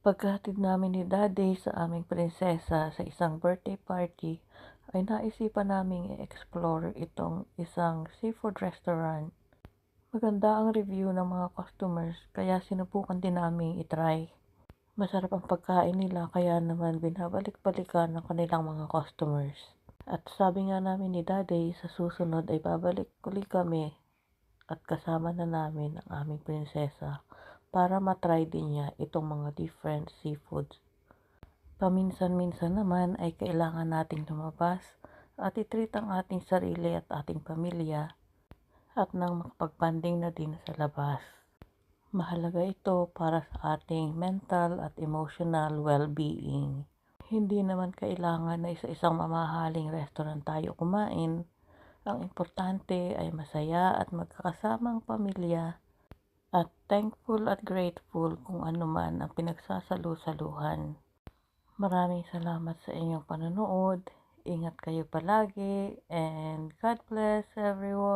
Pagkahatid namin ni Daddy sa aming prinsesa sa isang birthday party, ay naisipan naming i-explore itong isang seafood restaurant. Maganda ang review ng mga customers kaya sinubukan din naming itry. Masarap ang pagkain nila kaya naman binabalik-balikan ng kanilang mga customers. At sabi nga namin ni Daddy sa susunod ay babalik uli kami at kasama na namin ang aming prinsesa para matry din niya itong mga different seafoods. Paminsan-minsan naman ay kailangan nating lumabas at i-treat ang ating sarili at ating pamilya at nang makapag-banding na din sa labas. Mahalaga ito para sa ating mental at emotional well-being. Hindi naman kailangan na sa isang mamahaling restaurant tayo kumain. Ang importante ay masaya at magkakasamang pamilya at thankful at grateful kung ano man ang pinagsasalu-saluhan. Maraming salamat sa inyong panonood. Ingat kayo palagi and God bless everyone.